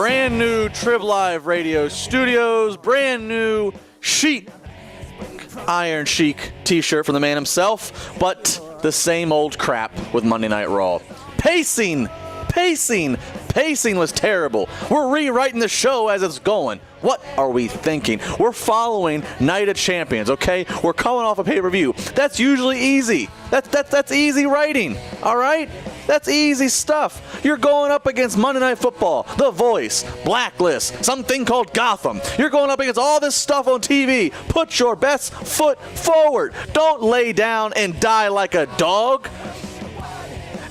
Brand new TribLIVE radio studios, brand new Iron Sheik t-shirt from the man himself, but the same old crap with Monday Night Raw. Pacing was terrible. We're rewriting the show as it's going. What are we thinking? We're following Night of Champions, okay? We're coming off a pay-per-view. That's usually easy. That's easy writing, all right? That's easy stuff. You're going up against Monday Night Football, The Voice, Blacklist, something called Gotham. You're going up against all this stuff on TV. Put your best foot forward. Don't lay down and die like a dog.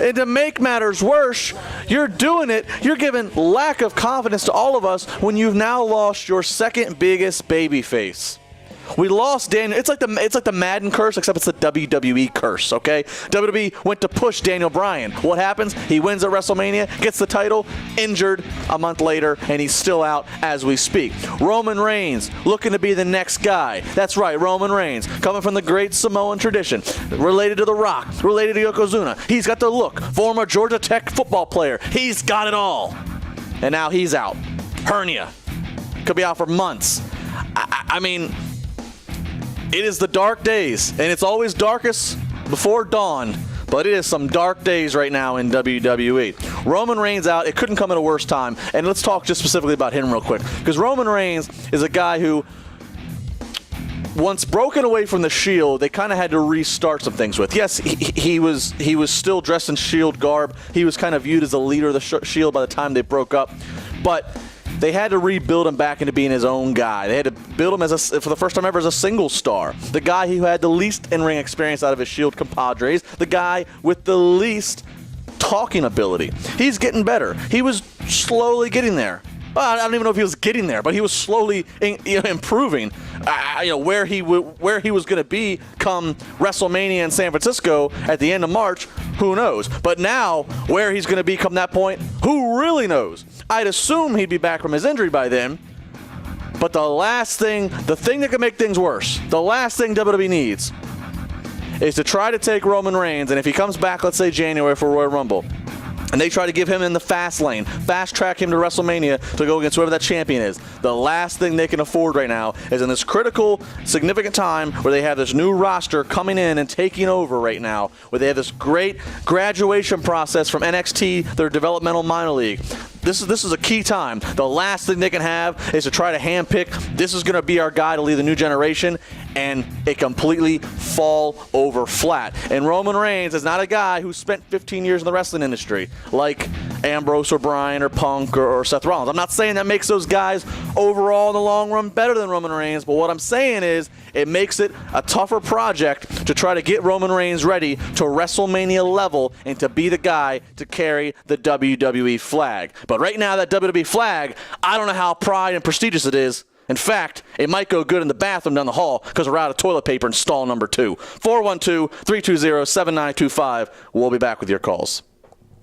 And to make matters worse, you're doing it, you're giving lack of confidence to all of us when you've now lost your second biggest babyface. We lost Daniel. It's like the Madden curse, except it's the WWE curse, okay? WWE went to push Daniel Bryan. What happens? He wins at WrestleMania, gets the title, injured a month later, and he's still out as we speak. Roman Reigns looking to be the next guy. That's right, Roman Reigns, coming from the great Samoan tradition, related to The Rock, related to Yokozuna. He's got the look. Former Georgia Tech football player. He's got it all. And now he's out. Hernia. Could be out for months. I mean, it is the dark days, and it's always darkest before dawn, but it is some dark days right now in WWE. Roman Reigns out. It couldn't come at a worse time, and let's talk just specifically about him real quick, because Roman Reigns is a guy who, once broken away from the Shield, they kind of had to restart some things with. Yes, he was still dressed in Shield garb. He was kind of viewed as the leader of the Shield by the time they broke up, but they had to rebuild him back into being his own guy. They had to build him for the first time ever as a single star. The guy who had the least in-ring experience out of his Shield compadres. The guy with the least talking ability. He's getting better. He was slowly getting there. Well, I don't even know if he was getting there, but he was slowly improving. Where he was going to be come WrestleMania in San Francisco at the end of March, who knows? But now, where he's going to be come that point, who really knows? I'd assume he'd be back from his injury by then. But the thing that could make things worse, the last thing WWE needs is to try to take Roman Reigns, and if he comes back, let's say January for Royal Rumble, and they try to give him in the fast lane, fast track him to WrestleMania to go against whoever that champion is. The last thing they can afford right now is in this critical, significant time where they have this new roster coming in and taking over right now, where they have this great graduation process from NXT, their developmental minor league. This is a key time. The last thing they can have is to try to handpick, this is going to be our guy to lead the new generation, and it completely fall over flat. And Roman Reigns is not a guy who spent 15 years in the wrestling industry like Ambrose or Bryan or Punk or Seth Rollins. I'm not saying that makes those guys overall in the long run better than Roman Reigns, but what I'm saying is it makes it a tougher project to try to get Roman Reigns ready to WrestleMania level and to be the guy to carry the WWE flag. But right now, that WWE flag, I don't know how proud and prestigious it is. In fact, it might go good in the bathroom down the hall because we're out of toilet paper in stall number 2. 412-320-7925. We'll be back with your calls.